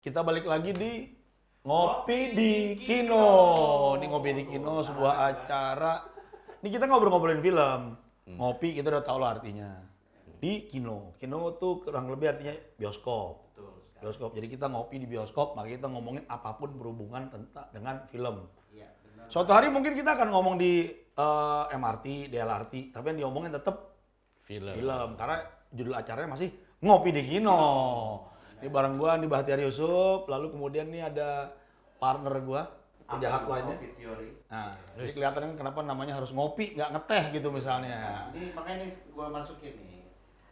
Kita balik lagi di Ngopi di Kino. Ini Ngopi di Kino sebuah acara. Ini kita ngobrol-ngobrolin film. Ngopi kita udah tahu lah artinya. Di Kino. Kino tuh kurang lebih artinya bioskop. Bioskop. Jadi kita ngopi di bioskop, maka kita ngomongin apapun berhubungan dengan film. Suatu hari mungkin kita akan ngomong di MRT, di LRT, tapi yang diomongin tetap film. Karena judul acaranya masih Ngopi di Kino. Ini bareng gua, nih Bahtiar Yusuf, lalu kemudian nih ada partner gua, penjahat lainnya. Nah, jadi kelihatan kenapa namanya harus ngopi, nggak ngeteh gitu misalnya. Ini makanya nih gua masukin nih.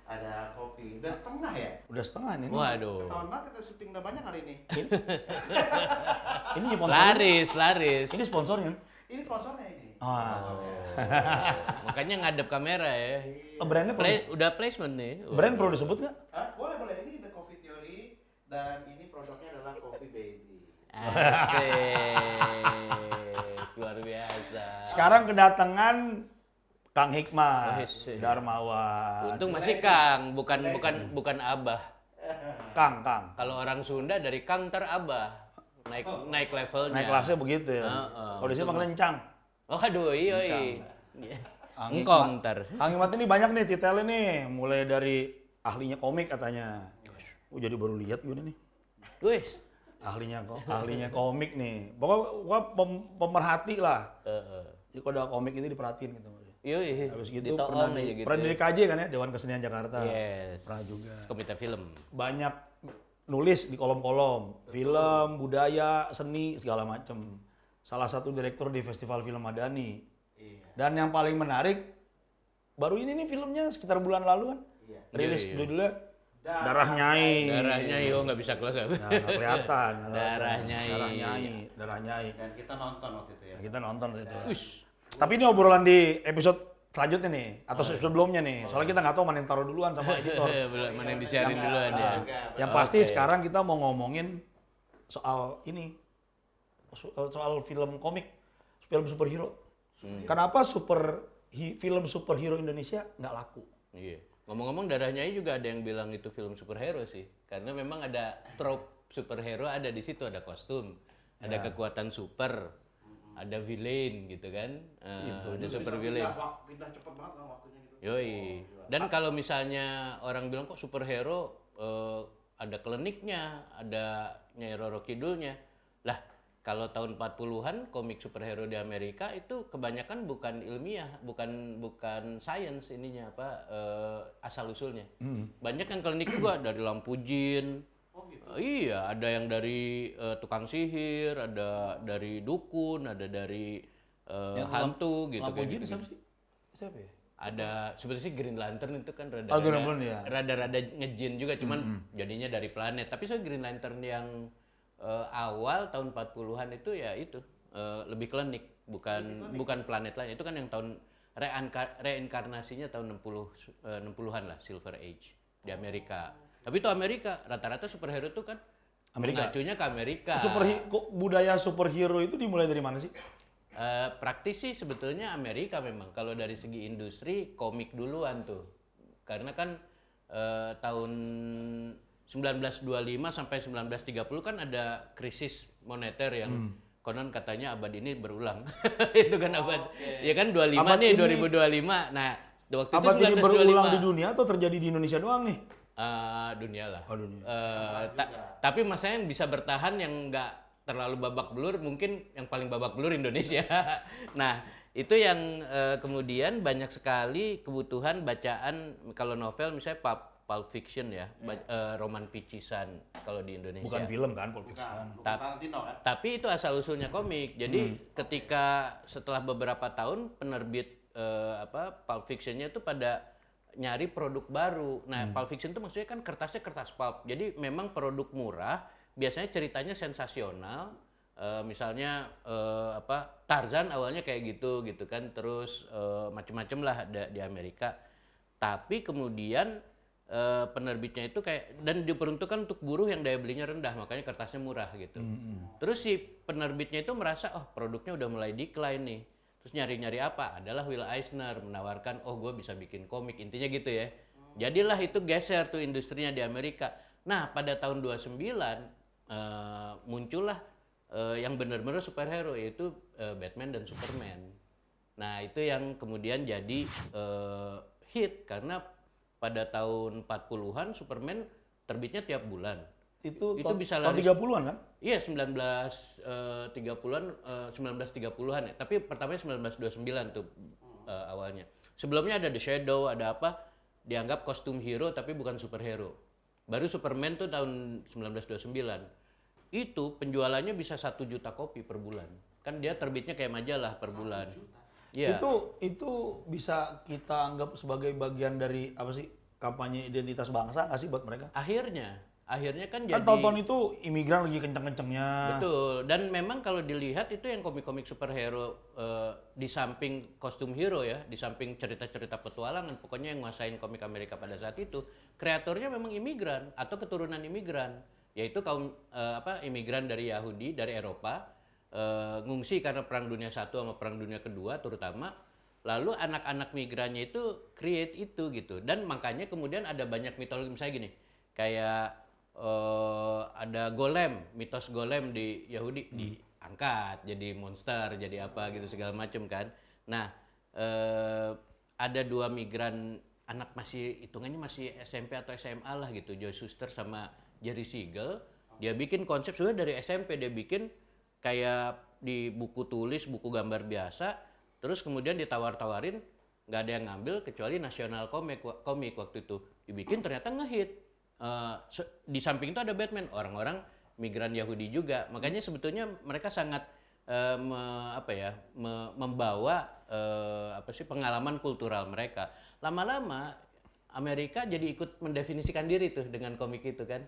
Ada kopi. Udah setengah ya? Udah setengah nih. Waduh. Ketahuan banget kita syuting udah banyak hari ini. Ini sponsornya. Laris. Ini sponsornya. Ini sponsornya ini. Ah. Makanya ngadep kamera ya. Brandnya Udah placement nih. brand perlu disebut nggak? Hah? Boleh. Ini The Coffee Theory dan ini produknya adalah Coffee Baby. Asik. Luar biasa. Sekarang kedatangan Kang Hikmat Oh, isi. Darmawan. Untung masih Kang, bukan Abah. Kang. Kalau orang Sunda dari Kang ter Abah. Naik levelnya. Naik kelasnya begitu ya. Kalau di sini panggilnya Encang. Oh aduh, iya. Kang Engkong Hikmat. ntar. Kang Hikmat ini banyak nih detailnya nih, mulai dari ahlinya komik katanya. Jadi baru lihat gue nih. Wis. Ahlinya komik nih. Pokoknya gua pemerhati lah. Jadi kalau ada komik itu diperhatiin gitu. Yoi. Habis gitu Ditoon pernah aja gitu. di DKJ kan ya, Dewan Kesenian Jakarta. Yes. Pernah juga. Komite film. Banyak nulis di kolom-kolom, film, budaya, seni, segala macem. Salah satu direktur di Festival Film Madani. Iya. Dan yang paling menarik, baru ini nih filmnya sekitar bulan lalu kan, Iya. rilis Iya. judulnya Darah Nyai. Darahnya nggak bisa kelas apa. Nah, nggak kelihatan. Darah Nyai. Darah Nyai. Dan kita nonton waktu itu ya. Nah, kita nonton itu. Ush. Tapi ini obrolan di episode selanjutnya nih, atau sebelumnya nih. Soalnya kita nggak tahu mana yang taruh duluan sama editor. Belum mana yang disiarin duluan ya. Yang pasti Oke. sekarang kita mau ngomongin soal ini, soal film komik, film superhero. Kenapa film superhero Indonesia nggak laku? Iya. Ngomong-ngomong Darah Nyai juga ada yang bilang itu film superhero sih. Karena memang ada trope superhero ada di situ, ada kostum, ada kekuatan super, ada villain gitu kan. Ada super villain. Pindah cepet banget kan waktunya gitu. Yoi. Dan kalau misalnya orang bilang kok superhero ada kliniknya, ada Nyai Roro Kidulnya. Lah, kalau tahun 40-an komik superhero di Amerika itu kebanyakan bukan ilmiah, bukan science ininya asal usulnya. Banyak yang klinik juga dari lampu jin. Oh gitu. Iya, ada yang dari tukang sihir, ada dari dukun, ada dari hantu gitu Lampu kayak jin gitu. siapa sih? Siapa ya? Ada sebenarnya sih Green Lantern itu kan Green Lantern, ya. rada ngejin juga, cuman jadinya dari planet. Tapi so Green Lantern yang awal tahun 40-an itu ya itu lebih klinik, bukan planet lain. Itu kan yang tahun reinkarnasinya tahun 60-an lah, Silver Age di Amerika. Tapi itu Amerika, rata-rata superhero itu kan Amerika. mengacunya ke Amerika. Budaya superhero itu dimulai dari mana sih? Praktis sih sebetulnya Amerika memang. Kalau dari segi industri komik duluan tuh. Karena kan tahun 1925 sampai 1930 kan ada krisis moneter yang konon katanya abad ini berulang. Itu kan abad. Ya kan 25 Abad nih ini- 2025. Nah, waktu itu Abad ini 1925. berulang di dunia atau terjadi di Indonesia doang nih? Dunia lah. Oh, dunia. Tapi masanya yang bisa bertahan yang nggak terlalu babak belur, mungkin yang paling babak belur Indonesia. Nah, itu yang kemudian banyak sekali kebutuhan bacaan, kalau novel misalnya pulp fiction ya, roman picisan kalau di Indonesia. Bukan film kan, Pulp Fiction. Bukan Tarantino kan? Tapi itu asal usulnya komik. Jadi ketika setelah beberapa tahun penerbit pulp fictionnya itu pada nyari produk baru. Nah, pulp fiction itu maksudnya kan kertasnya kertas pulp. Jadi memang produk murah, biasanya ceritanya sensasional. Misalnya Tarzan awalnya kayak gitu kan, terus macem-macem lah ada di Amerika. Tapi kemudian penerbitnya itu kayak, dan diperuntukkan untuk buruh yang daya belinya rendah, makanya kertasnya murah gitu. Terus si penerbitnya itu merasa, oh produknya udah mulai decline nih. Terus nyari-nyari apa? Adalah Will Eisner menawarkan, oh gue bisa bikin komik, intinya gitu ya. Jadilah itu geser tuh industrinya di Amerika. Nah pada tahun 29 muncullah yang benar-benar superhero, yaitu Batman dan Superman. Nah itu yang kemudian jadi hit karena pada tahun 40-an Superman terbitnya tiap bulan. Itu bisa tahun laris. 30-an kan? Iya 1930-an, 1930-an ya. Tapi pertamanya 1929 tuh awalnya. Sebelumnya ada The Shadow, ada apa? Dianggap kostum hero tapi bukan superhero. Baru Superman tuh tahun 1929. Itu penjualannya bisa 1 juta kopi per bulan. Kan dia terbitnya kayak majalah per bulan. Iya. Itu bisa kita anggap sebagai bagian dari apa sih, kampanye identitas bangsa nggak sih buat mereka? Akhirnya kan Kan jadi tahun-tahun itu imigran lagi kenceng-kencengnya. betul. Dan memang kalau dilihat itu yang komik-komik superhero di samping kostum hero ya, di samping cerita-cerita petualangan, pokoknya yang nguasain komik Amerika pada saat itu, kreatornya memang imigran atau keturunan imigran, yaitu kaum imigran dari Yahudi dari Eropa, ngungsi karena Perang Dunia I sama Perang Dunia II terutama. Lalu anak-anak migrannya itu create itu gitu. Dan makanya kemudian ada banyak mitologi, misalnya gini, kayak ada golem, mitos golem di Yahudi diangkat jadi monster, jadi apa gitu segala macam kan. Nah, ada 2 migran anak masih hitungannya masih SMP atau SMA lah gitu, Joe Shuster sama Jerry Siegel. Dia bikin konsep sebenarnya dari SMP, dia bikin kayak di buku tulis, buku gambar biasa, terus kemudian ditawar-tawarin, nggak ada yang ngambil kecuali National Comic waktu itu. Dibikin ternyata ngehit. Di samping itu ada Batman, orang-orang migran Yahudi juga. Makanya sebetulnya mereka sangat membawa pengalaman kultural mereka. Lama-lama Amerika jadi ikut mendefinisikan diri tuh dengan komik itu kan.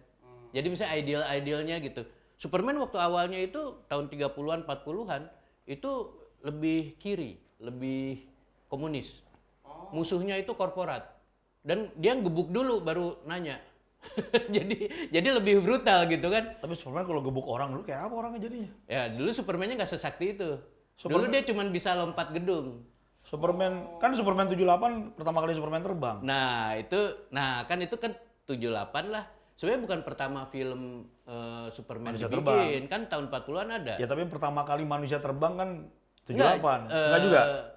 Jadi misalnya ideal-idealnya gitu. Superman waktu awalnya itu tahun 30-an, 40-an itu lebih kiri, lebih komunis. Musuhnya itu korporat. Dan dia gebuk dulu baru nanya. jadi lebih brutal gitu kan. Tapi Superman kalau gebuk orang dulu kayak apa orangnya jadinya? Ya dulu Superman-nya nggak sesakti itu. Dulu dia cuma bisa lompat gedung. Superman 78 pertama kali Superman terbang. Nah itu kan 78 lah. Sebenarnya bukan pertama film Superman Manusia dibikin, kan tahun 40-an ada. Ya tapi pertama kali manusia terbang kan 78. Enggak juga.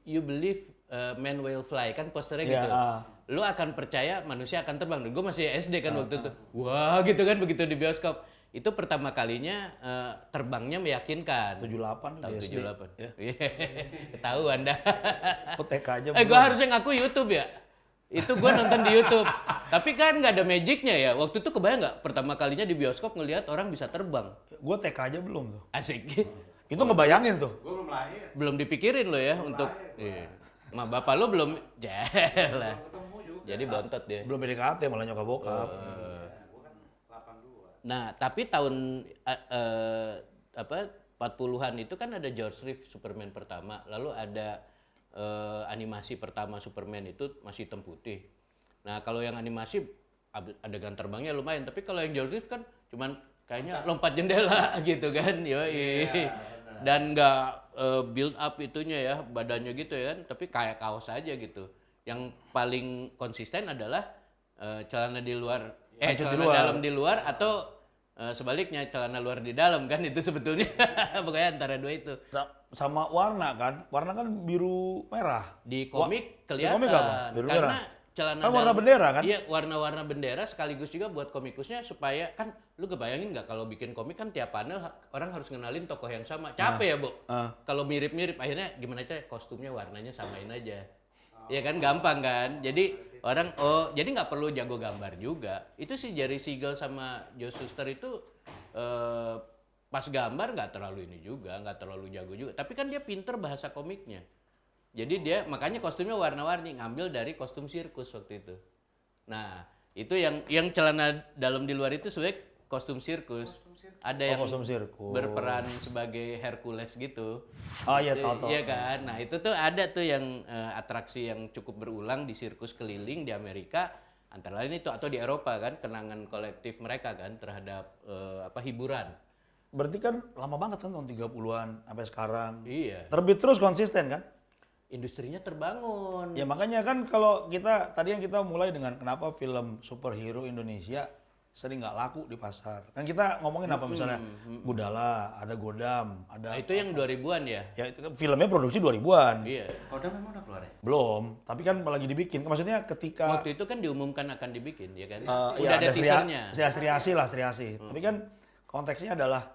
You believe man will fly, kan posternya gitu. Lu akan percaya manusia akan terbang. Gue masih SD kan waktu itu. Wah gitu kan begitu di bioskop. Itu pertama kalinya terbangnya meyakinkan. 78 tahun di SD. 78. Ya. Ketahuan dah. TK aja. Gue harusnya ngaku YouTube ya. Itu gue nonton di YouTube. Tapi kan nggak ada magicnya ya. Waktu itu kebayang nggak pertama kalinya di bioskop ngelihat orang bisa terbang. Gue TK aja belum tuh. Asik. Itu ngebayangin tuh. Gue belum lahir. Belum dipikirin lo ya untuk. Iya. Ma bapak lo belum jelah. Ketemu juga. Jadi bontot dia. Belum PDKT malah nyokap bokap. Gue kan 82. Nah, tapi tahun 40-an itu kan ada George Reeves Superman pertama, lalu ada animasi pertama Superman itu masih hitam putih. Nah, kalau yang animasi adegan terbangnya lumayan, tapi kalau yang George Reeves kan cuman kayaknya lompat jendela gitu kan. Yoi. Dan nggak build up itunya ya, badannya gitu ya kan, tapi kayak kaos aja gitu. Yang paling konsisten adalah celana di luar, celana dalam di luar atau sebaliknya celana luar di dalam kan, itu sebetulnya. Pokoknya antara dua itu. Sama warna kan biru merah. Di komik kelihatan. Di komik apa? Biru karena merah. celana Kan warna dalam- bendera kan? Iya, warna-warna bendera sekaligus juga buat komikusnya supaya kan lu kebayangin nggak kalau bikin komik kan tiap panel orang harus ngenalin tokoh yang sama. Capek ya, Bu? Kalau mirip-mirip akhirnya gimana aja kostumnya warnanya samain aja. Iya kan gampang kan? Jadi orang jadi nggak perlu jago gambar juga. Itu si Jerry Siegel sama Joe Shuster itu pas gambar nggak terlalu ini juga, nggak terlalu jago juga. Tapi kan dia pinter bahasa komiknya. Jadi dia makanya kostumnya warna-warni, ngambil dari kostum sirkus waktu itu. Nah, itu yang celana dalam di luar itu sebenarnya kostum sirkus. Ada yang kostum sirkus. berperan sebagai Hercules gitu. Oh iya, tahu. Iya kan? Nah, itu tuh ada tuh yang atraksi yang cukup berulang di sirkus keliling di Amerika, antara lain itu, atau di Eropa kan, kenangan kolektif mereka kan terhadap hiburan. Berarti kan lama banget kan tahun 30-an sampai sekarang. Iya. Terbit terus konsisten kan? Industrinya terbangun. Ya makanya kan kalau kita tadi yang kita mulai dengan kenapa film superhero Indonesia sering nggak laku di pasar. Kan kita ngomongin apa misalnya Gundala, ada Godam, ada Nah, itu yang 2000-an ya? ya itu kan filmnya produksi 2000-an. Iya. Kodam memang udah keluar ya? Belum, tapi kan lagi dibikin. Maksudnya ketika Waktu itu kan diumumkan akan dibikin, ya kan? ya Udah ada teasernya. Sri-Asi. Tapi kan konteksnya adalah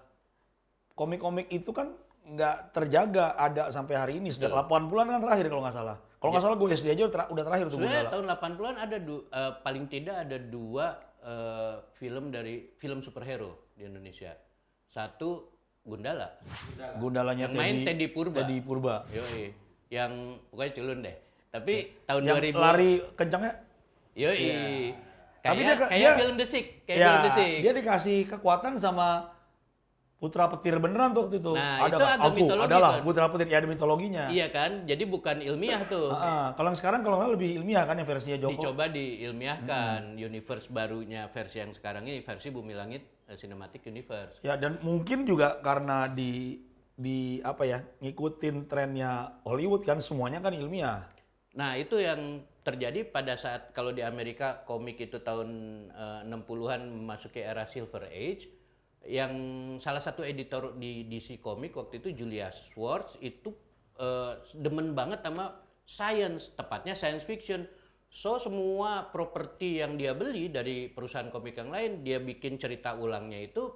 komik-komik itu kan nggak terjaga ada sampai hari ini. Sejak 80-an kan terakhir kalau nggak salah. Kalau nggak salah gue SD aja udah terakhir tuh Sebenarnya Gundala. tahun 80-an ada paling tidak ada 2 film superhero di Indonesia. Satu Gundala. Gundalanya Yang main Teddy Purba. Teddy Purba. Yoi. Yang pokoknya culun deh. Tapi tahun Yang 2000 lari kencangnya. Yoi. Tapi Kayak dia- film The Sick, kayak Ya, film The Sick. dia dikasih kekuatan sama putra petir beneran tuh waktu itu. Nah, ada itu kan? agak mitologi adalah kan? putra petir, ya ada mitologinya. Iya kan? Jadi bukan ilmiah tuh. Kalau yang sekarang kalau nggak lebih ilmiah kan yang versinya Joko. Dicoba diilmiahkan universe barunya versi yang sekarang ini versi Bumi Langit Cinematic Universe. Ya dan mungkin juga karena di apa ya ngikutin trennya Hollywood kan semuanya kan ilmiah. Nah, itu yang terjadi pada saat kalau di Amerika komik itu tahun 60-an memasuki era Silver Age, yang salah satu editor di DC Comics waktu itu Julia Schwartz itu demen banget sama science, tepatnya science fiction. So semua properti yang dia beli dari perusahaan komik yang lain, dia bikin cerita ulangnya itu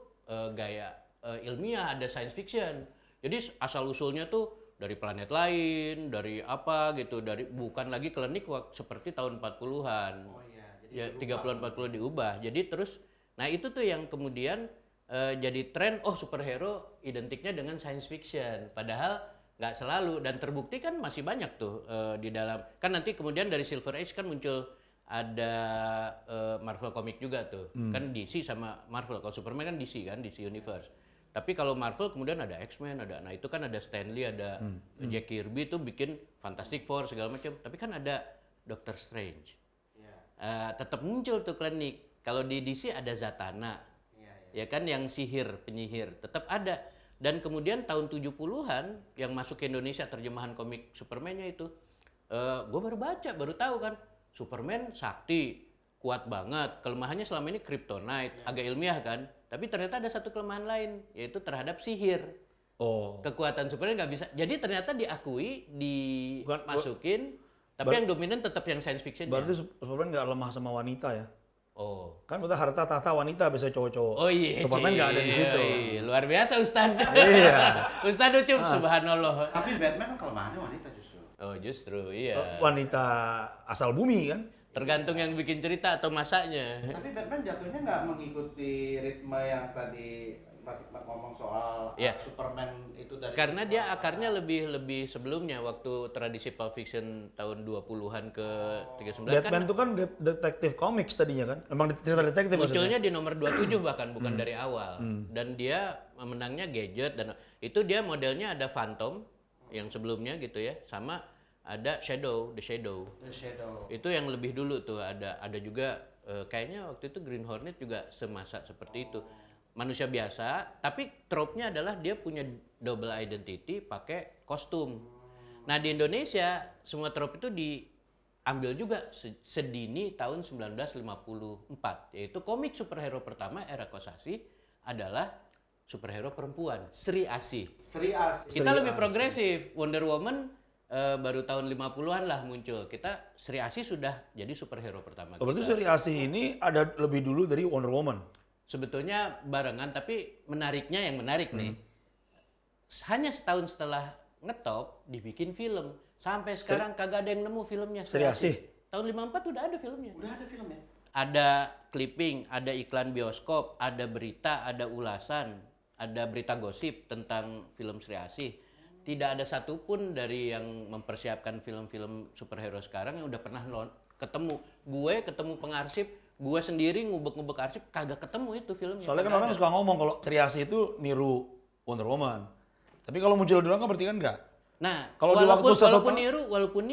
gaya ilmiah, ada science fiction. Jadi asal usulnya tuh dari planet lain, dari apa gitu, dari bukan lagi klinik seperti tahun 40-an. Oh iya, Ya 30-an 40 diubah. Jadi terus nah itu tuh yang kemudian jadi tren superhero identiknya dengan science fiction. Padahal nggak selalu dan terbukti kan masih banyak tuh di dalam. Kan nanti kemudian dari Silver Age kan muncul ada Marvel Comic juga tuh. Kan DC sama Marvel. Kalau Superman kan DC kan, DC Universe. Tapi kalau Marvel kemudian ada X-Men, nah itu kan ada Stan Lee, ada Jack Kirby tuh bikin Fantastic Four segala macam. Tapi kan ada Doctor Strange. Tetap muncul tuh klinik. Kalau di DC ada Zatanna. Ya kan yang penyihir tetap ada. Dan kemudian tahun 70-an yang masuk ke Indonesia terjemahan komik Superman-nya itu gue baru tahu kan Superman sakti, kuat banget. Kelemahannya selama ini kryptonite, agak ilmiah kan. Tapi ternyata ada satu kelemahan lain, yaitu terhadap sihir. Oh. Kekuatan Superman nggak bisa. Jadi ternyata diakui, dimasukin, tapi yang dominan tetap yang science fiction. Berarti Superman nggak lemah sama wanita ya? Oh. Kan udah harta tahta wanita biasa cowok-cowok. Oh iya. Superman nggak ada di situ. Iya, luar biasa Ustaz. Iya. Ustaz Ucup, subhanallah. Tapi Batman kan kelemahannya wanita justru. Oh justru, iya. Wanita asal bumi kan? Tergantung yang bikin cerita atau masaknya. Tapi Batman jatuhnya nggak mengikuti ritme yang tadi Mas ngomong soal Iya. Superman itu dari Karena dia akarnya lebih sebelumnya waktu tradisi Pulp Fiction tahun 20-an ke 39 Batman kan itu kan detektif comics tadinya kan? Emang cerita detektif munculnya di nomor 27 bahkan bukan dari awal. Dan dia menangnya gadget dan itu dia modelnya ada Phantom yang sebelumnya gitu ya, sama ada The Shadow. The Shadow. Itu yang lebih dulu tuh ada juga kayaknya waktu itu Green Hornet juga semasa seperti itu. Manusia biasa, tapi trope-nya adalah dia punya double identity pakai kostum. Nah, di Indonesia semua trope itu diambil juga sedini tahun 1954, yaitu komik superhero pertama era Kosasih adalah superhero perempuan, Sri Asih. Sri Asih. Kita lebih progresif. Wonder Woman baru tahun 50-an lah muncul. Kita Sri Asih sudah jadi superhero pertama. Berarti Sri Asih ini ada lebih dulu dari Wonder Woman. Sebetulnya barengan, tapi menariknya yang menarik nih. Hanya setahun setelah ngetop dibikin film. Sampai sekarang kagak ada yang nemu filmnya. Sri Asih. Tahun 54 udah ada filmnya. Udah ada filmnya. Ada clipping, ada iklan bioskop, ada berita, ada ulasan, ada berita gosip tentang film Sri Asih. Tidak ada satupun dari yang mempersiapkan film-film superhero sekarang yang udah pernah ketemu. Gue ketemu pengarsip, gue sendiri ngubek-ngubek arsip, kagak ketemu itu filmnya. Soalnya kan orang suka ngomong kalau Sri Asih itu niru Wonder Woman. Tapi kalau muncul duluan kan berarti kan enggak. Nah, kalau di waktu walaupun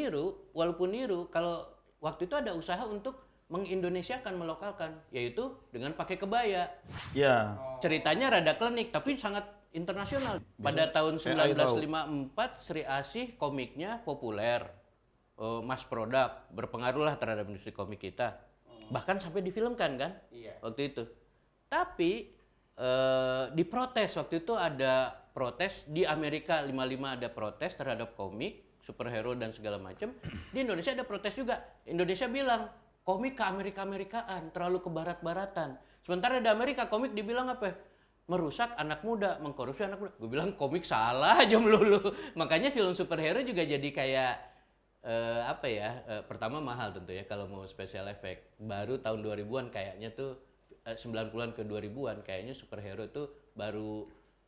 niru, kalau waktu itu ada usaha untuk mengindonesiakan, melokalkan, yaitu dengan pakai kebaya. Iya. Ceritanya rada klinik, tapi sangat internasional. Pada tahun 1954, Sri Asih komiknya populer, mass product, berpengaruh lah terhadap industri komik kita. Bahkan sampai difilmkan kan Iya. waktu itu. Tapi diprotes waktu itu, ada protes di Amerika 55, ada protes terhadap komik superhero dan segala macam. Di Indonesia ada protes juga. Indonesia bilang komik ke Amerika-Amerikaan, terlalu ke barat-baratan. Sementara di Amerika komik dibilang apa? Merusak anak muda, mengkorupsi anak muda. Gue bilang komik salah aja melulu. Makanya film superhero juga jadi kayak pertama mahal tentu ya kalau mau special effect. Baru tahun 2000-an kayaknya tuh 90-an ke 2000-an kayaknya superhero tuh baru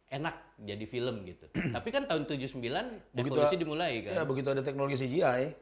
enak jadi film gitu. Tapi kan tahun 79 revolusi dimulai kan. Ya, begitu ada teknologi CGI,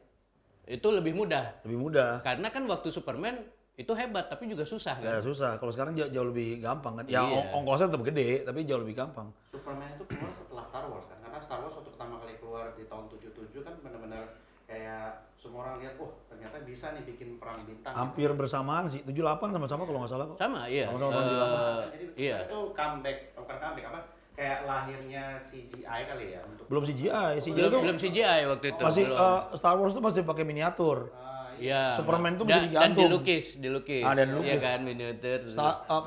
Itu lebih mudah. lebih mudah. Karena kan waktu Superman itu hebat tapi juga susah kan. Ya susah. Kalau sekarang jauh lebih gampang kan. Ya Iya. ongkosnya tetap gede, tapi jauh lebih gampang. Superman itu keluar setelah Star Wars kan, karena Star Wars waktu pertama kali keluar di tahun 77 kan benar-benar kayak semua orang lihat, ternyata bisa nih bikin perang bintang. Hampir bersamaan sih. 78 sama-sama kalau nggak salah kok. Sama iya. Sama-sama tahun 78. Jadi Iya. itu comeback, bukan comeback apa? Kayak lahirnya CGI kali ya untuk Belum CGI. CGI itu Belum CGI waktu itu. masih belum. Star Wars itu masih pakai miniatur. Iya. Superman tuh Dan- masih digantung. Dan dilukis. Ah, dan dilukis. Iya kan, miniatur.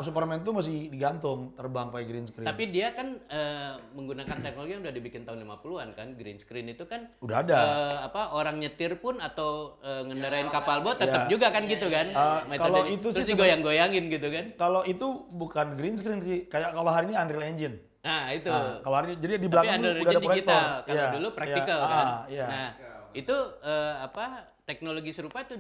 Superman tuh masih digantung, terbang pakai green screen. Tapi dia kan menggunakan teknologi yang udah dibikin tahun 50-an kan, green screen itu kan Udah ada. orang nyetir pun atau ngendarain kapal boat tetap juga kan gitu kan. kalau Metode- itu terus sih digoyang-goyangin gitu kan. Kalau itu bukan green screen sih, kayak kalau hari ini Unreal Engine. Nah, itu. Kalau hari ini jadi di Tapi belakang ada tuh udah ada proyektor. digital, kalau Iya, dulu praktikal iya, kan. iya. Nah, itu teknologi serupa itu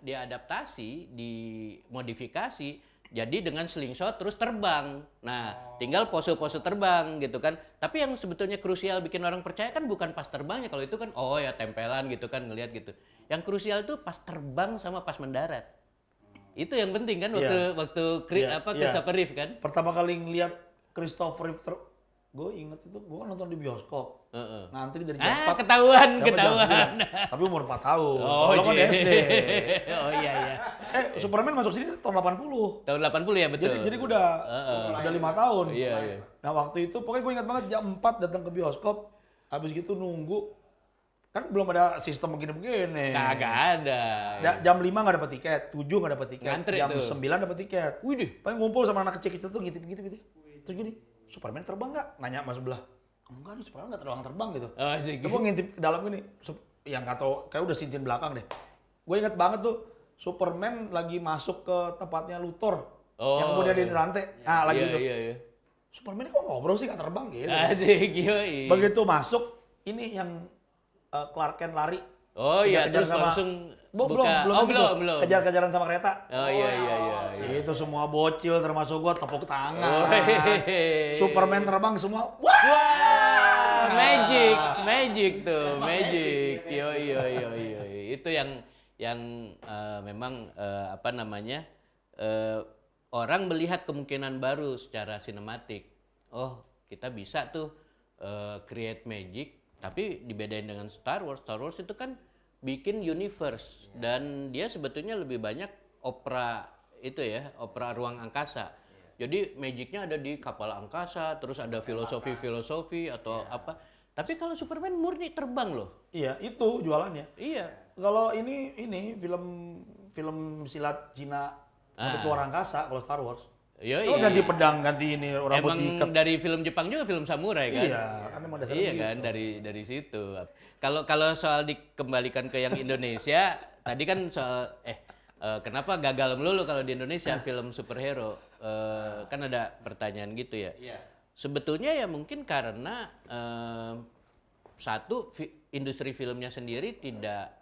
diadaptasi, dimodifikasi jadi dengan slingshot terus terbang. Nah, tinggal pose-pose terbang gitu kan. Tapi yang sebetulnya krusial bikin orang percaya kan bukan pas terbangnya. Kalau itu kan oh ya tempelan gitu kan ngelihat gitu. Yang krusial itu pas terbang sama pas mendarat. Itu yang penting kan waktu Iya, Christopher Reeve kan. Pertama kali ngeliat Christopher Reeve, gue inget itu, gue kan nonton di bioskop. Ngantri dari jam 4. Ketahuan. sampai jam 9. Tapi umur 4 tahun. Oh, Kalau kan jee. SD. Oh iya. Superman masuk sini tahun 80. Tahun 80 ya betul. Jadi gue udah 5 tahun. Iya. Nah waktu itu pokoknya gue ingat banget jam 4 datang ke bioskop. Habis gitu nunggu. Kan belum ada sistem begini-begini. Kagak ada. Jam 5 nggak dapat tiket, 7 nggak dapat tiket, Ngantri jam tuh. 9 dapat tiket. Widih. Paling ngumpul sama anak kecil-kecil tuh gitu. Terus gini, Superman terbang nggak? Nanya sama sebelah. Enggak nih, Superman nggak terbang gitu. Oh, asik. Gue ngintip ke dalam gini, yang nggak tahu, kayak udah cincin belakang deh. Gue inget banget tuh, Superman lagi masuk ke tempatnya Luthor. Yang kemudian dia rantai. Nah lagi itu. Iya. Superman kok ngobrol sih nggak terbang gitu. Asik, yoi. Begitu masuk, ini yang Clark Kent lari. Oh iya, Kejar-kejar terus sama- langsung Belum, buka. belum, Oh, gitu. belum. Kejar-kejaran sama kereta. Oh iya. Itu semua bocil termasuk gua tepuk tangan. Oh, hehehe. Superman terbang semua. Wah! Wah, magic tuh, magic. Yoi. Itu yang memang orang melihat kemungkinan baru secara sinematik. Oh, kita bisa tuh create magic, tapi dibedain dengan Star Wars. Star Wars itu kan bikin universe dan dia sebetulnya lebih banyak opera ruang angkasa. Jadi magicnya ada di kapal angkasa, terus ada filosofi atau apa. Tapi kalau Superman murni terbang loh. Iya, itu jualannya. Iya. Kalau ini film silat Cina untuk luar angkasa kalau Star Wars. Iya. Oh, ganti pedang, ganti ini rambut Emang diikat. dari film Jepang juga film samurai kan? Iya, kan emang dasarnya Iya gitu. kan dari situ. Kalau soal dikembalikan ke yang Indonesia, tadi kan soal kenapa gagal melulu kalau di Indonesia film superhero? Kan ada pertanyaan gitu ya. Iya. Sebetulnya ya mungkin karena satu industri filmnya sendiri tidak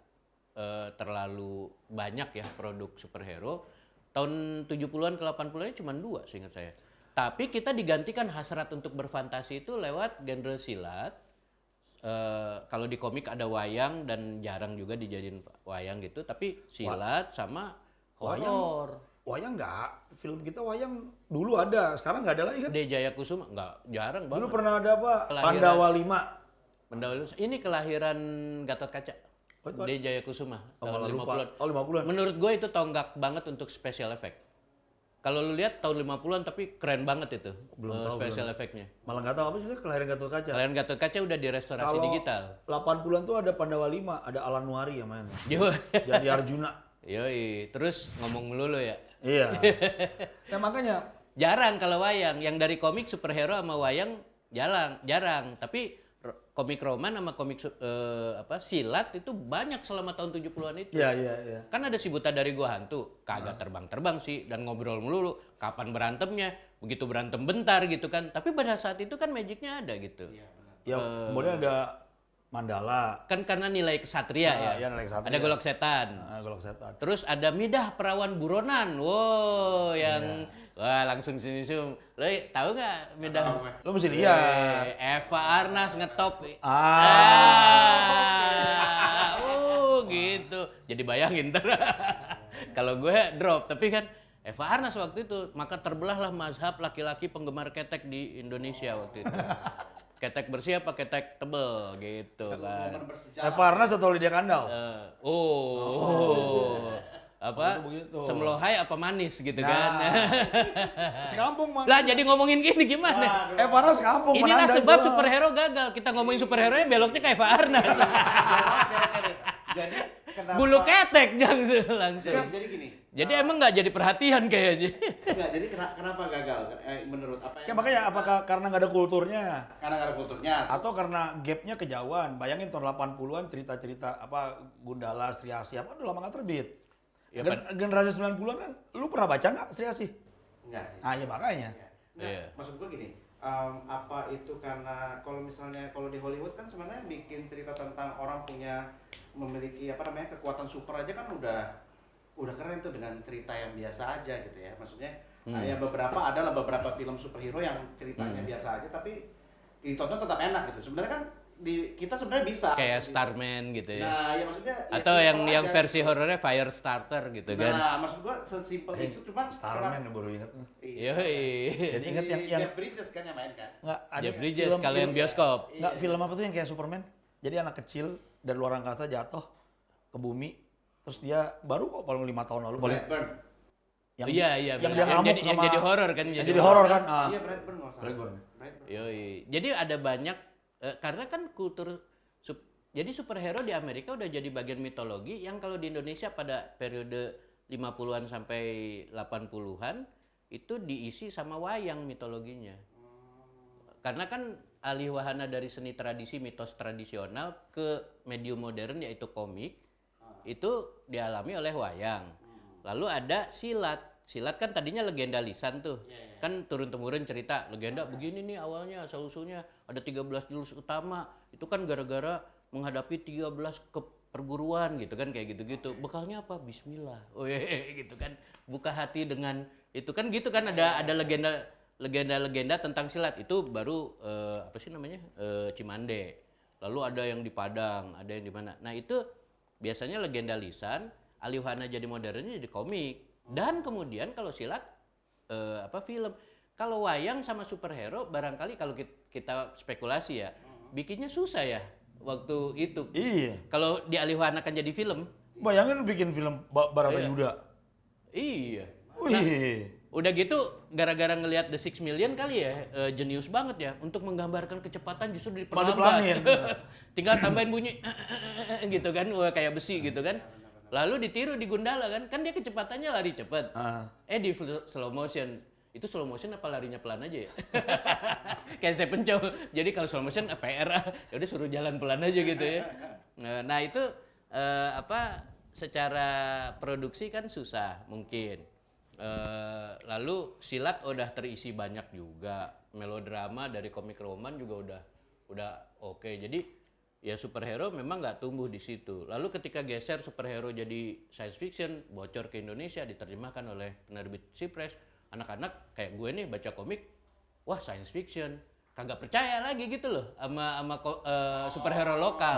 terlalu banyak ya produk superhero. Tahun 70-an ke 80-an cuma 2 seingat saya. Tapi kita digantikan hasrat untuk berfantasi itu lewat genre silat. Kalau di komik ada wayang dan jarang juga dijadiin wayang gitu. Tapi silat sama horor. Wayang enggak, film kita wayang dulu ada, sekarang nggak ada lagi kan? De Jaya Kusuma enggak, jarang banget. Dulu pernah ada apa? Kelahiran. Pandawa 5. Pendahulu ini kelahiran Gatot Kaca. Oh, itu De Jaya Kusuma Oh, tahun malah lupa. 50-an. Oh, 50-an. Menurut gue itu tonggak banget untuk special effect. Kalau lu lihat tahun 50-an tapi keren banget itu special effect-nya. Malah nggak tahu apa juga kelahiran Gatot Kaca. Kalian Gatot Kaca udah direstorasi Kalau digital. 80-an tuh ada Pandawa 5, ada Alan Nuari yang main. Yo. Jadi Arjuna. Yoi, terus ngomong melulu ya. Iya. Nah makanya Jarang kalau wayang, yang dari komik superhero sama wayang jarang. Tapi komik roman sama komik silat itu banyak selama tahun 70-an itu. iya. Kan ada si Buta dari Gua Hantu, kagak terbang-terbang sih dan ngobrol melulu, kapan berantemnya, begitu berantem bentar gitu kan. Tapi pada saat itu kan magicnya ada gitu. Iya, benar. Ya, kemudian ada Mandala. Kan karena nilai kesatria ya. Iya, nilai kesatria. Ada golok setan. Golok setan. Terus ada Midah Perawan Buronan. Wow, yang wah langsung senyum. Lo tahu nggak Midah? Lo mesti lihat. Eva Arnas ngetop. Gitu. Jadi bayangin ntar. Kalau gue drop, tapi kan Eva Arnas waktu itu, maka terbelahlah mazhab laki-laki penggemar ketek di Indonesia waktu itu. Ketek bersih apa ketek tebel gitu kan. Eva Arnas atau Lydia Kandau? Apa? Begitu. Semlohai apa manis gitu kan. Sekampung man. Lah jadi ngomongin gini gimana? Eva Arnas sekampung. Inilah Menanda sebab gua. superhero gagal. Kita ngomongin superhero nya beloknya ke Eva Arnas. Jadi kenapa? Bulu ketek langsung. Jadi gini. Jadi emang nggak jadi perhatian kayaknya. Enggak, jadi kenapa gagal? Menurut apa Ya makanya apakah karena nggak ada kulturnya? Karena nggak ada kulturnya. Atau karena gapnya kejauhan? Bayangin tahun 80-an cerita-cerita apa Gundala, Sri Asih apa udah lama nggak terbit. Ya, Generasi 90-an kan, lu pernah baca nggak Sri Asih? Enggak sih. Ah iya makanya. Nggak, Iya. maksud gua gini, apa itu karena kalau di Hollywood kan sebenarnya bikin cerita tentang orang memiliki kekuatan super aja kan udah keren tuh dengan cerita yang biasa aja gitu ya. Maksudnya ya adalah beberapa film superhero yang ceritanya biasa aja tapi ditonton tetap enak gitu. Sebenarnya kan kita sebenarnya bisa Kayak Starman gitu ya. Nah, ya maksudnya Atau ya yang simpel aja versi gitu. horornya Firestarter gitu kan. Nah, maksud gua sesimpel itu cuman Starman baru inget. Yoi. Jadi inget yang Jeff Bridges kan yang main kan? nggak ada Jeff Bridges film- kalau yang film- bioskop. Nggak, film apa tuh yang kayak Superman? Jadi anak kecil dari luar angkasa jatuh ke bumi, terus dia baru kok paling 5 tahun lalu paling Brightburn. yang Iya, yang benar. dia ngamuk yang sama jadi horor kan. yang jadi horor kan. Iya, Brightburn nggak salah. Brightburn. Brightburn. Yoi. Jadi ada banyak karena kan jadi superhero di Amerika udah jadi bagian mitologi yang kalau di Indonesia pada periode 50-an sampai 80-an itu diisi sama wayang mitologinya. Karena kan alih wahana dari seni tradisi mitos tradisional ke medium modern yaitu komik itu dialami oleh wayang. Lalu ada silat. Silat kan tadinya legenda lisan tuh. Kan turun-temurun cerita legenda begini nih awalnya asal-usulnya ada 13 jurus utama. Itu kan gara-gara menghadapi 13 perguruan gitu kan kayak gitu-gitu. Bekalnya apa? Bismillah. Oh gitu kan. Buka hati dengan itu kan gitu kan ada legenda tentang silat itu baru apa sih namanya? Cimande. Lalu ada yang di Padang, ada yang di mana. Nah, itu biasanya legenda lisan, alih wahana jadi modernnya jadi komik. Dan kemudian kalau silat film. Kalau wayang sama superhero barangkali kalau kita spekulasi ya, bikinnya susah ya waktu itu. Iya. Kalau dialihwanakan jadi film. Bayangin lu bikin film Barata Iya. Yuda. Iya. Wih. Udah gitu gara-gara ngelihat The 6 Million kali ya, jenius banget ya untuk menggambarkan kecepatan justru diperlambat. Dipelanin. Tinggal tambahin bunyi gitu kan, wah kayak besi gitu kan. Lalu ditiru di Gundala kan dia kecepatannya lari cepet. Di slow motion. Itu slow motion apa larinya pelan aja ya? Kayak Stephen Chow. Jadi kalau slow motion PR ya udah suruh jalan pelan aja gitu ya. Nah, itu secara produksi kan susah mungkin. Lalu silat udah terisi banyak juga. Melodrama dari komik roman juga udah oke. Jadi ya superhero memang nggak tumbuh di situ. Lalu ketika geser superhero jadi science fiction, bocor ke Indonesia, diterjemahkan oleh penerbit Cypress, anak-anak kayak gue nih baca komik, wah science fiction, kagak percaya lagi gitu loh sama superhero lokal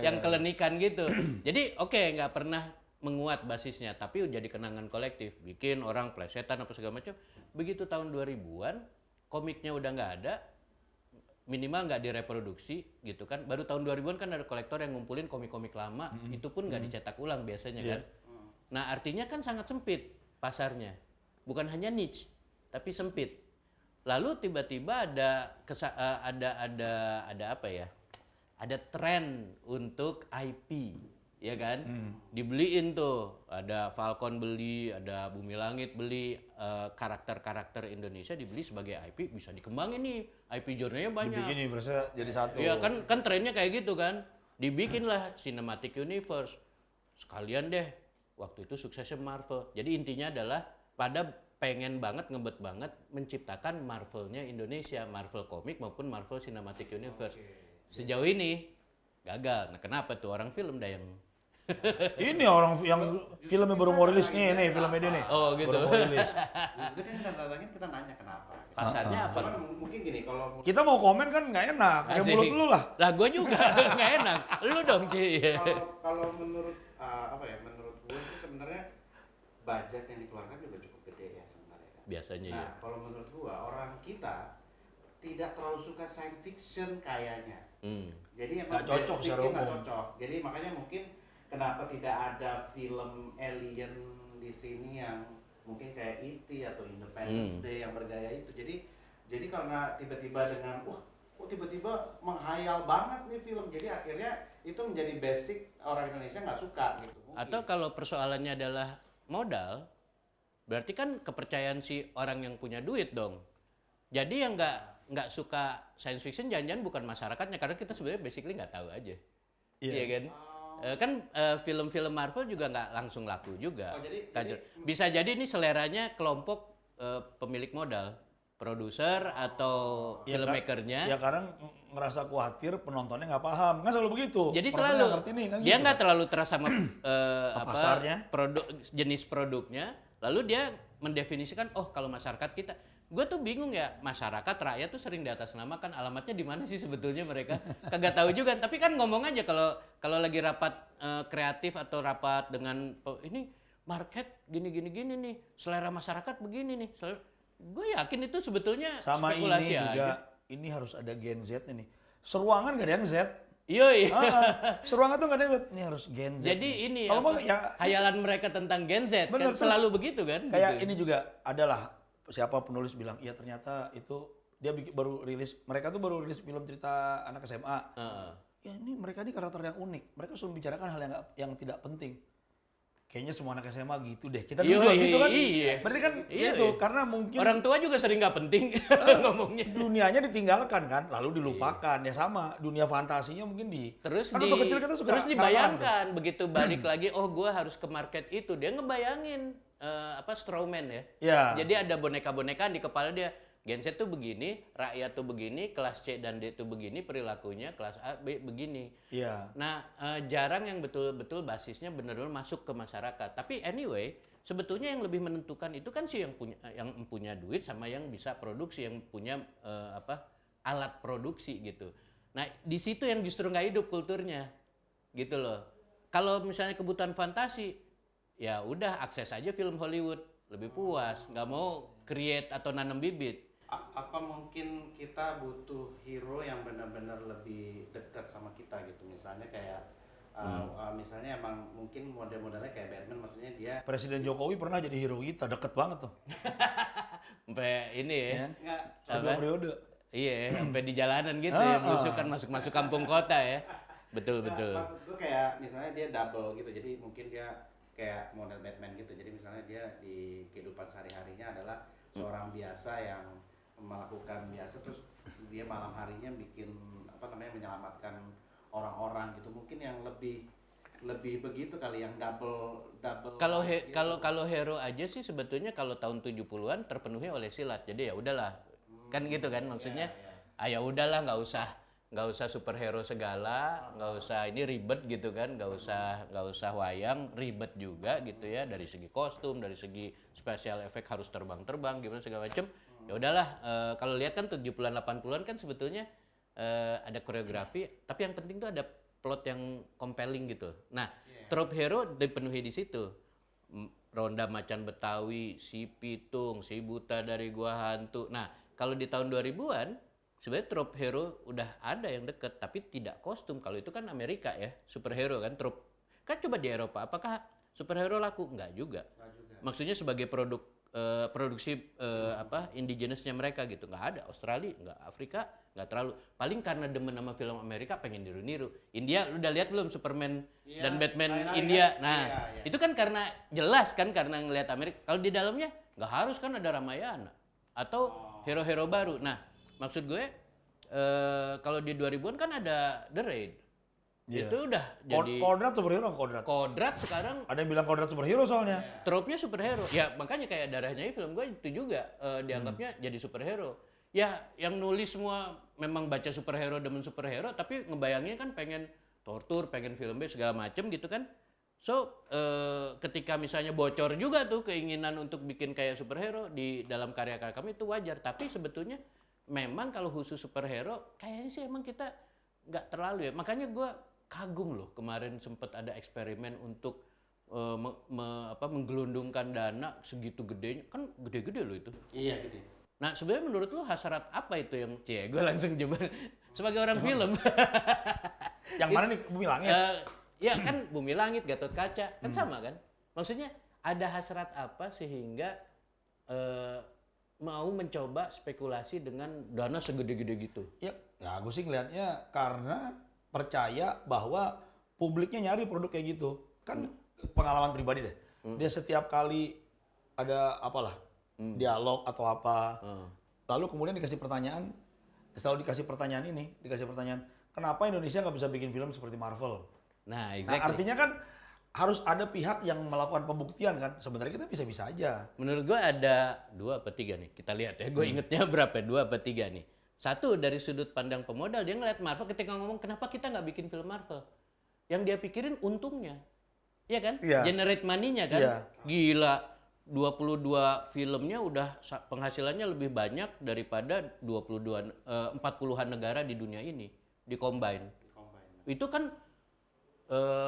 yang kelenikan gitu. Jadi nggak pernah menguat basisnya, tapi jadi kenangan kolektif, bikin orang plesetan apa segala macam. Begitu tahun 2000-an, komiknya udah nggak ada, minimal nggak direproduksi gitu kan. Baru tahun 2000-an kan ada kolektor yang ngumpulin komik-komik lama, itu pun nggak dicetak ulang biasanya kan. Nah artinya kan sangat sempit pasarnya, bukan hanya niche, tapi sempit. Lalu tiba-tiba ada ada tren untuk IP. ya kan? Dibeliin tuh, ada Falcon beli, ada Bumi Langit beli, karakter-karakter Indonesia dibeli sebagai IP, bisa dikembangin nih, IP genre-nya banyak. Dibikin universe jadi satu. Iya kan trennya kayak gitu kan, dibikinlah Cinematic Universe, sekalian deh, waktu itu suksesnya Marvel. Jadi intinya adalah pada pengen banget, ngebet banget menciptakan Marvel-nya Indonesia, Marvel Comic maupun Marvel Cinematic Universe. Sejauh ini gagal. Nah kenapa tuh orang film dah yang Ini orang yang filmnya baru mau rilis nih filmnya dia nih. Oh gitu. Baru mau rilis. Itu kan kita nanya kenapa. Pasarnya apa? Cuman mungkin gini, kalau Kita mau komen kan nggak enak, kayak Asik. mulut lu lah. Lah gue juga nggak enak. Lu dong Ci. kalau menurut menurut gue sih sebenarnya budget yang dikeluarkan juga cukup gede ya sebenarnya. Biasanya ya. Nah, kalau menurut gua orang kita tidak terlalu suka science fiction kayaknya. Jadi emang Nggak cocok basicnya secara nggak umum. cocok. Jadi makanya mungkin kenapa tidak ada film alien di sini yang mungkin kayak E.T. atau Independence Day yang bergaya itu. Jadi karena tiba-tiba dengan kok tiba-tiba menghayal banget nih film. Jadi akhirnya itu menjadi basic orang Indonesia nggak suka gitu. Mungkin. Atau kalau persoalannya adalah modal, berarti kan kepercayaan si orang yang punya duit dong. Jadi yang nggak suka science fiction jangan-jangan bukan masyarakatnya, karena kita sebenarnya basically nggak tahu aja. Iya kan? Film-film Marvel juga nggak langsung laku juga. Oh, jadi Bisa jadi ini seleranya kelompok pemilik modal, produser atau filmmakernya. Ya karena ngerasa khawatir penontonnya nggak paham, kan selalu begitu. Jadi Penonton selalu nggak ngerti nih, kan dia gitu. nggak terlalu terasa sama Pasarnya. jenis produknya, lalu dia mendefinisikan kalau masyarakat kita, gue tuh bingung ya, masyarakat rakyat tuh sering diatasnamakan, alamatnya di mana sih sebetulnya mereka kagak tahu juga, tapi kan ngomong aja kalau lagi rapat kreatif atau rapat dengan ini market gini nih, selera masyarakat begini nih, gue yakin itu sebetulnya Sama spekulasi ini juga, aja. ini harus ada Gen Z nih. Seruangan nggak ada yang Z. Iya. Seruangan tuh nggak ada yang Z. Ini harus Gen Z. Jadi nih. ini Kalau apa, mau ya hayalan mereka tentang Gen Z Bener, kan terus selalu begitu kan? kayak gitu. ini juga adalah siapa penulis bilang, iya ternyata itu dia baru rilis, mereka tuh baru rilis film cerita anak SMA. Ya ini mereka ini karakter yang unik. Mereka selalu bicarakan hal yang tidak penting. Kayaknya semua anak SMA gitu deh. Kita dulu juga gitu kan. Iya. Berarti kan Iya, gitu, iya. karena mungkin Orang tua juga sering nggak penting ngomongnya. dunianya ditinggalkan kan, lalu dilupakan. Ya sama, dunia fantasinya mungkin Terus kan waktu kecil kita suka terus ngarang-ngarang tuh. dibayangkan begitu balik lagi, gue harus ke market itu, dia ngebayangin strawman ya. Ya. Jadi ada boneka-boneka di kepala dia. Gen Z tuh begini, rakyat tuh begini, kelas C dan D tuh begini perilakunya, kelas A, B begini. Iya. Nah, jarang yang betul-betul basisnya benar-benar masuk ke masyarakat. Tapi anyway, sebetulnya yang lebih menentukan itu kan sih yang punya duit sama yang bisa produksi, yang punya alat produksi gitu. Nah, di situ yang justru nggak hidup kulturnya, gitu loh. Kalau misalnya kebutuhan fantasi, ya udah akses aja film Hollywood, lebih puas, nggak mau create atau nanam bibit. Apa mungkin kita butuh hero yang benar-benar lebih dekat sama kita gitu, misalnya kayak misalnya emang mungkin model-modelnya kayak Batman, maksudnya dia Presiden Jokowi pernah jadi hero kita, deket banget tuh. Sampai ini ya. nggak Dua periode. Iya, sampai di jalanan gitu ya, belusukan masuk kampung kota ya. Betul. maksud gue kayak misalnya dia double gitu, jadi mungkin dia kayak model Batman gitu, jadi misalnya dia di kehidupan sehari-harinya adalah seorang biasa yang melakukan biasa, terus dia malam harinya bikin menyelamatkan orang-orang gitu, mungkin yang lebih begitu kali, yang double Kalau gitu. kalau hero aja sih sebetulnya kalau tahun 70-an terpenuhi oleh silat. Jadi ya udahlah. Kan gitu kan maksudnya. Ya udahlah, nggak usah superhero segala, nggak usah ini ribet gitu kan, nggak usah wayang ribet juga gitu ya, dari segi kostum, dari segi special effect harus terbang gimana segala macam. Ya udahlah, kalau lihat kan 70-an 80-an kan sebetulnya ada koreografi, tapi yang penting tuh ada plot yang compelling gitu. Nah, trope hero dipenuhi di situ. Ronda Macan Betawi, si Pitung, si Buta dari Gua Hantu. Nah, kalau di tahun 2000-an sebenarnya trope hero udah ada yang deket, tapi tidak kostum. Kalau itu kan Amerika ya, superhero kan trope. Kan coba di Eropa, apakah superhero laku? Enggak juga. Maksudnya sebagai produk produksi indigenous-nya mereka gitu. Nggak ada. Australia, nggak Afrika, nggak terlalu. Paling karena demen sama film Amerika pengen niru-niru. India, lu udah lihat belum Superman dan Batman lari-lari India? kan? Nah, Iya. itu kan karena jelas kan karena ngelihat Amerika. Kalau di dalamnya nggak harus kan ada Ramayana atau hero-hero baru. Nah, maksud gue kalau di 2000-an kan ada The Raid. Iya. Itu udah jadi Kodrat superhero Kodrat. kodrat sekarang Ada yang bilang Kodrat superhero soalnya. trope-nya superhero. Ya makanya kayak Darahnya film gue itu juga dianggapnya jadi superhero. Ya yang nulis semua memang baca superhero demen superhero tapi ngebayanginnya kan pengen tortur, pengen film B segala macem gitu kan. So ketika misalnya bocor juga tuh keinginan untuk bikin kayak superhero di dalam karya-karya kami itu wajar. Tapi sebetulnya memang kalau khusus superhero kayaknya sih emang kita nggak terlalu ya. Makanya gue kagum loh kemarin sempat ada eksperimen untuk menggelundungkan dana segitu gedenya, kan gede-gede loh itu. Iya gitu. Nah sebenarnya menurut lu hasrat apa itu yang gue langsung coba sebagai orang film. Yang mana nih Bumi Langit? Ya kan Bumi Langit, Gatot Kaca kan sama kan. Maksudnya ada hasrat apa sehingga mau mencoba spekulasi dengan dana segede-gede gitu. Ya gue sih ngelihatnya karena percaya bahwa publiknya nyari produk kayak gitu. Kan pengalaman pribadi deh. Dia setiap kali ada apalah dialog atau apa, lalu kemudian dikasih pertanyaan, selalu dikasih pertanyaan, kenapa Indonesia nggak bisa bikin film seperti Marvel? Nah, Nah, exactly. artinya kan harus ada pihak yang melakukan pembuktian kan. Sebenarnya kita bisa-bisa aja. Menurut gue ada 2 apa 3 nih. Kita lihat ya. Gue ingetnya berapa? 2 apa 3 nih. Satu dari sudut pandang pemodal dia ngeliat Marvel ketika ngomong kenapa kita nggak bikin film Marvel. Yang dia pikirin untungnya. Iya kan? Iya. Generate money-nya kan. Iya. Gila. 22 filmnya udah penghasilannya lebih banyak daripada 40-an negara di dunia ini. Di combine. Itu kan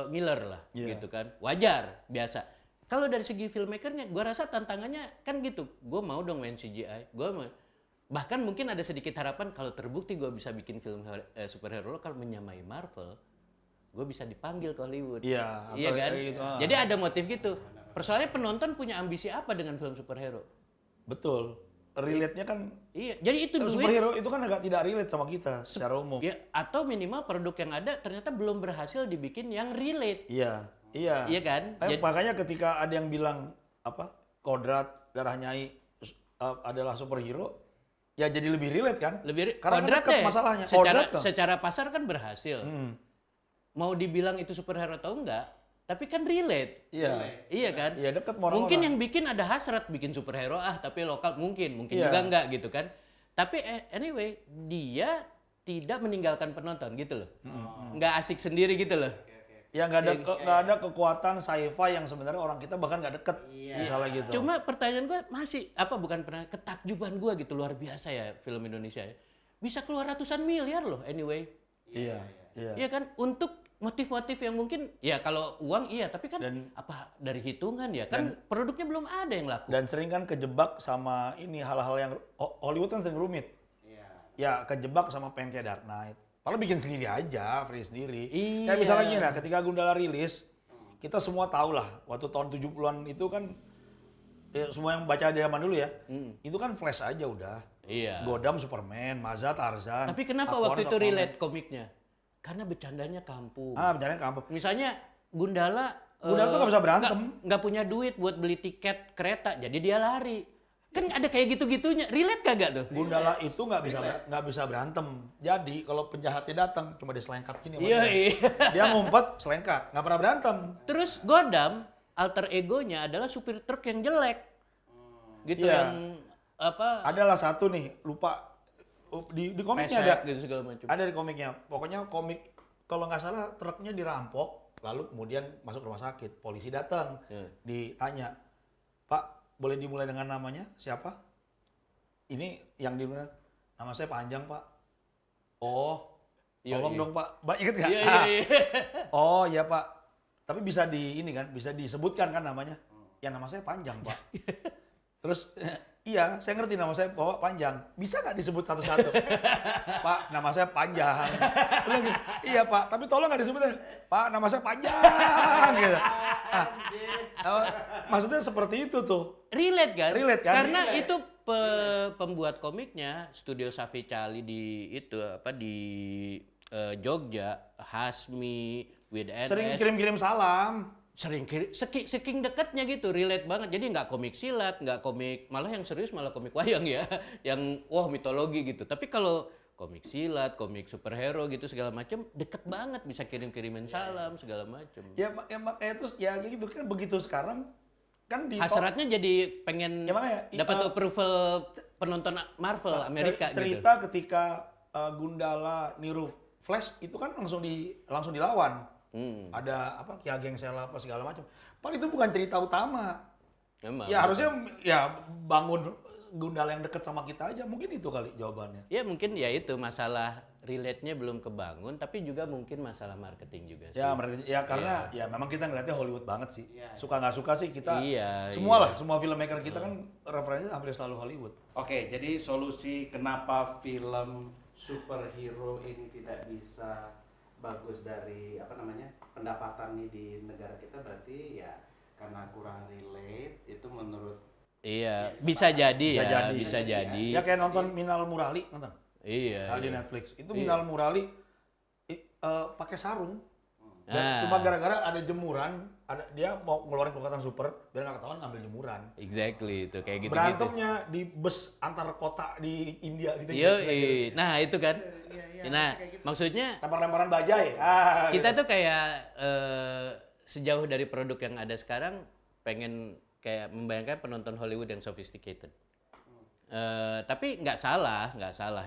ngiler lah Iya. gitu kan. Wajar, biasa. Kalau dari segi filmmakernya, gue rasa tantangannya kan gitu. Gue mau dong main CGI. Bahkan mungkin ada sedikit harapan kalau terbukti gue bisa bikin film superhero lokal menyamai Marvel, gue bisa dipanggil ke Hollywood. Iya, Iya atau kan? kayak gitu, Jadi ada motif gitu. Persoalannya penonton punya ambisi apa dengan film superhero? Betul. Relate-nya kan Iya, jadi itu duit. superhero itu kan agak tidak relate sama kita secara umum. Ya, atau minimal produk yang ada ternyata belum berhasil dibikin yang relate. Iya, iya. Iya kan? Makanya ketika ada yang bilang apa Kodrat, Darah Nyai adalah superhero, ya jadi lebih relate kan? Karena Kodrat kan dekat deh, masalahnya. Secara, Kodrat kan? secara pasar kan berhasil. Mau dibilang itu superhero atau enggak, tapi kan relate. Iya. Iya kan? Iya dekat sama orang-orang. Mungkin yang bikin ada hasrat bikin superhero tapi lokal mungkin Iya. juga enggak gitu kan. Tapi anyway, dia tidak meninggalkan penonton gitu loh. Enggak asik sendiri gitu loh. Ya nggak ada kekuatan sci-fi yang sebenarnya orang kita bahkan nggak deket, misalnya gitu. Cuma pertanyaan gue masih bukan pernah ketakjuban gue gitu luar biasa ya film Indonesia ya. Bisa keluar ratusan miliar loh anyway. Iya, iya. Iya kan untuk motif-motif yang mungkin ya kalau uang iya tapi kan apa dari hitungan ya kan produknya belum ada yang laku. Dan sering kan kejebak sama ini hal-hal yang Hollywood kan sering rumit. Iya. Ya kejebak sama pengen kayak Dark Knight. Padahal bikin sendiri aja, free sendiri. Iya. Kayak misalnya gini, nah, ketika Gundala rilis, kita semua tahu lah, waktu tahun 70-an itu kan, semua yang baca di zaman dulu ya, itu kan Flash aja udah. Iya. Godam Superman, Maza Tarzan. Tapi kenapa Aquaman, waktu itu Aquaman. relate komiknya? Karena bercandanya kampung. Bercandanya kampung. Misalnya Gundala Gundala tuh nggak bisa berantem. nggak punya duit buat beli tiket kereta, jadi dia lari. Kan ada kayak gitu-gitunya. Relate kagak tuh? Gundala itu nggak bisa berantem. Jadi kalau penjahatnya datang, cuma dia selengkat gini. sama Iya, dia. iya. Dia ngumpet, selengkat, nggak pernah berantem. Terus Godam alter egonya adalah supir truk yang jelek. Gitu Iya. yang apa? Adalah satu nih, lupa di komiknya ada. pesek gitu segala macam. Ada di komiknya. Pokoknya komik kalau nggak salah truknya dirampok, lalu kemudian masuk rumah sakit. Polisi datang, ditanya, Pak, boleh dimulai dengan namanya siapa? Ini yang dimulai, nama saya panjang Pak. Oh, Iya, tolong iya. dong Pak. Ingat nggak? Iya, iya, iya. Oh iya Pak. Tapi bisa bisa disebutkan kan namanya. Ya nama saya panjang Pak. Terus iya, saya ngerti nama saya Bapak panjang. Bisa nggak disebut satu-satu? Pak, nama saya panjang. Dia bilang gitu, iya Pak, tapi tolong nggak disebut. Pak, nama saya panjang. Gitu. Nah, maksudnya seperti itu tuh. Relate kan? Relate kan? Karena itu pembuat komiknya Studio Saficali di itu apa di Jogja, Hasmi, with NS. Sering kirim-kirim salam. Sering saking dekatnya gitu, relate banget. Jadi nggak komik silat, nggak komik, malah yang serius malah komik wayang ya, yang wah mitologi gitu. Tapi kalau komik silat, komik superhero gitu segala macam deket banget, bisa kirim-kirimin salam segala macam. Ya makanya terus ya gitu kan begitu sekarang kan di Hasratnya jadi pengen Ya makanya, dapat approval penonton Marvel Amerika gitu. cerita ketika Gundala niru Flash itu kan langsung dilawan. Ada apa Ki Ageng Sela apa segala macam. Padahal itu bukan cerita utama. Memang, Ya harusnya ya bangun Gundala yang dekat sama kita aja. Mungkin itu kali jawabannya. Ya mungkin ya itu masalah relate-nya belum kebangun, tapi juga mungkin masalah marketing juga sih. Ya karena ya memang kita ngeliatnya Hollywood banget sih. Iya. Suka nggak suka sih kita. Iya, Semua iya. lah, semua filmmaker kita kan referensinya hampir selalu Hollywood. Oke, jadi solusi kenapa film superhero ini tidak bisa bagus dari apa namanya pendapatan nih di negara kita berarti ya karena kurang relate itu menurut Iya, bisa jadi Bisa ya, jadi. bisa jadi. Ya kayak nonton Minal Murali nonton. Iya. Di iya. Netflix. Itu Iya. Minal Murali pakai sarung. Dan Ah. cuma gara-gara ada jemuran, dia mau ngeluarin kekuatan super, biar nggak ketahuan ngambil jemuran. Exactly itu kayak gitu-gitu. Berantemnya di bus antar kota di India gitu. Yo, nah itu kan. Iya, Nah, kayak gitu. maksudnya Lempar-lemparan bajai. kita Gitu. tuh kayak sejauh dari produk yang ada sekarang pengen kayak membayangkan penonton Hollywood yang sophisticated. Tapi nggak salah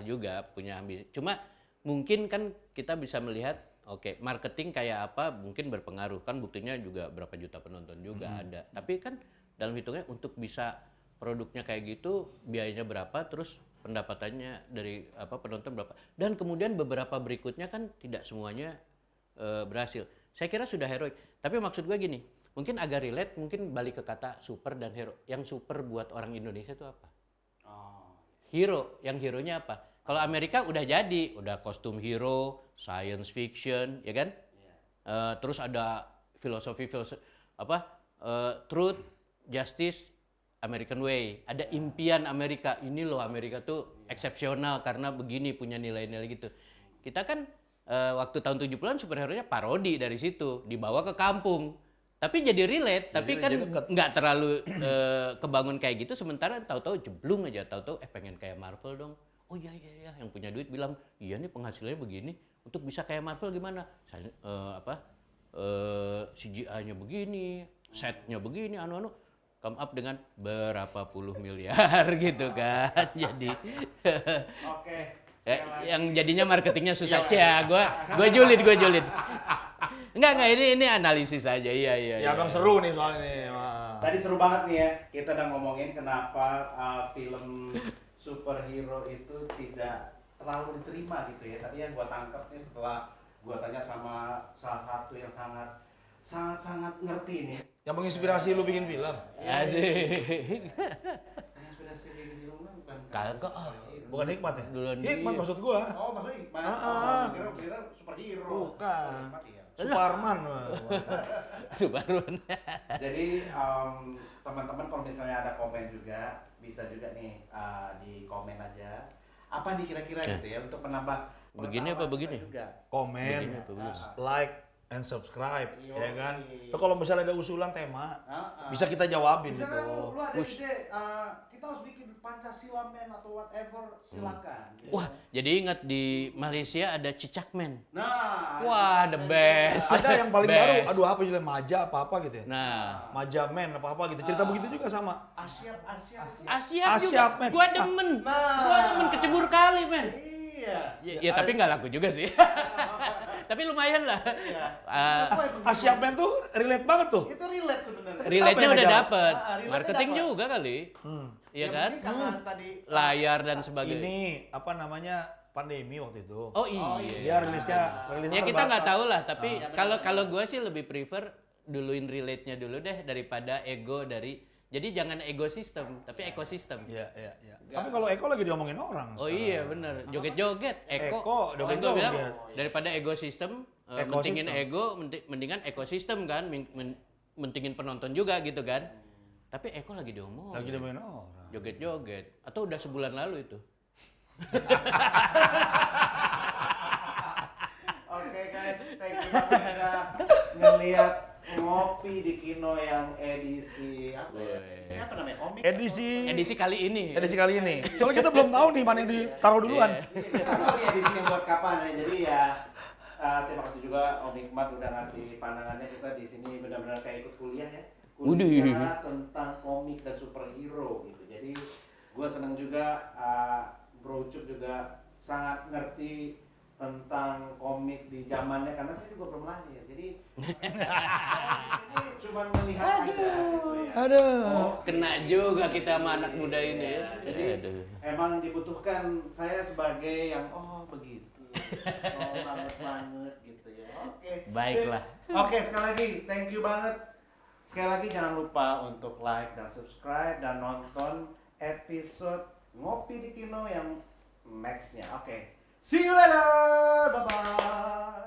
juga punya ambisi. Cuma mungkin kan kita bisa melihat, oke, marketing kayak apa mungkin berpengaruh kan buktinya juga berapa juta penonton juga ada. Tapi kan dalam hitungnya untuk bisa produknya kayak gitu biayanya berapa, terus pendapatannya dari apa penonton berapa, dan kemudian beberapa berikutnya kan tidak semuanya berhasil. Saya kira sudah heroik. Tapi maksud gue gini, mungkin agak relate, mungkin balik ke kata super dan hero. Yang super buat orang Indonesia itu apa? Hero, yang hero-nya apa? Kalau Amerika udah jadi, udah kostum hero, science fiction, ya kan? Terus ada filosofi apa? Truth, justice, American way. Ada impian Amerika. Ini loh Amerika tuh eksepsional karena begini punya nilai-nilai gitu. Kita kan waktu tahun 70-an superhero-nya parodi dari situ, dibawa ke kampung. Tapi jadi relate, tapi kan nggak terlalu kebangun kayak gitu. Sementara tahu-tahu jeblung aja, tahu-tahu pengen kayak Marvel dong. Oh iya, yang punya duit bilang, iya nih penghasilannya begini. Untuk bisa kayak Marvel gimana? CGI-nya begini, setnya begini, anu-anu. Come up dengan berapa puluh miliar gitu kan. Jadi Oke. yang jadinya marketingnya susah. Gua julid. Enggak, ini analisis aja. Iya. Ya bang seru nih soalnya nih. Wah. Tadi seru banget nih ya, kita udah ngomongin kenapa film superhero itu tidak terlalu diterima gitu ya. Tapi yang gua tangkap nih setelah gua tanya sama salah satu yang sangat ngerti nih. Yang menginspirasi lu bikin film? Ya sih. Inspirasi bikin film kan bukan Kagak. Bukan hikmat ya? Duluan Hikmat dia. maksud gua. Oh, maksudnya Hikmat. Kira superhero. Bukan. Hikmat ya. Suparman. Subarun. Jadi teman-teman kalau misalnya ada komen juga bisa juga nih di komen aja apa nih kira-kira gitu ya untuk menambah Begini apa pengetahuan begini? kita juga. Komen, Begini apa begini? like, and subscribe, Yo, ya kan? iya. Tuh kalau misalnya ada usulan tema, Ah, ah. bisa kita jawabin Misalnya gitu. lu ada Ush. ide kita harus bikin Pancasila men atau whatever silakan. Gitu. Wah, jadi ingat di Malaysia ada Cicak Man. Nah, Wah, the best. Ada yang paling baru, Best. aduh apa judulnya Maja apa gitu ya? Nah, Maja Men apa gitu. Cerita begitu juga sama. Asyap. Asia Asia, juga. men. Gua demen. Nah. Gua demen kecebur kali, men. Iya. Ya, tapi nggak laku juga sih. Tapi lumayan lah. Iya. Asia Men tuh relate banget tuh. Itu relate sebenarnya. Relate-nya Apa yang udah ngejar? dapet. Relate-nya Marketing dapet. juga kali. Iya kan? Mungkin karena tadi Layar dan sebagainya. Ini apa namanya pandemi waktu itu. Oh iya. Dia rilisnya Ya kita nggak terbatas. tahu lah, tapi kalau gue sih lebih prefer duluin relate-nya dulu deh daripada ego dari Jadi jangan ego sistem, tapi ekosistem. Iya. Tapi kalau Eko lagi diomongin orang. Oh sekarang. iya bener, joget-joget, Eko, Kan gua bilang joget-joget. daripada ego sistem, mentingin ego, mendingan ekosistem kan, mentingin penonton juga gitu kan. Tapi Eko lagi diomongin. Lagi diomongin orang. Joget-joget, atau udah sebulan lalu itu. Oke guys, thank you banget udah ngeliat ngopi di Kino yang edisi apa ya? Woi. Siapa namanya? Komik? Edisi kali ini. Edisi kali ini. Soalnya kita belum tahu nih mana yang ditaruh duluan. Iya, kita nggak tahu nih edisinya buat kapan ya. Jadi ya terima kasih juga Om Hikmat udah ngasih pandangannya. Kita di sini benar-benar kayak ikut kuliah ya. Kuliah tentang komik dan superhero gitu. Jadi gue seneng juga Bro Cup juga sangat ngerti tentang komik di zamannya karena saya juga belum lahir. Jadi ini cuma melihat aja gitu ya. Aduh. Kena juga kita sama anak muda ini ya. Jadi emang dibutuhkan saya sebagai yang begitu. Banget gitu ya. Oke. Baiklah. Oke, sekali lagi thank you banget. Sekali lagi jangan lupa untuk like dan subscribe dan nonton episode Ngopi di Kino yang next-nya. Oke. See you later. Bye bye.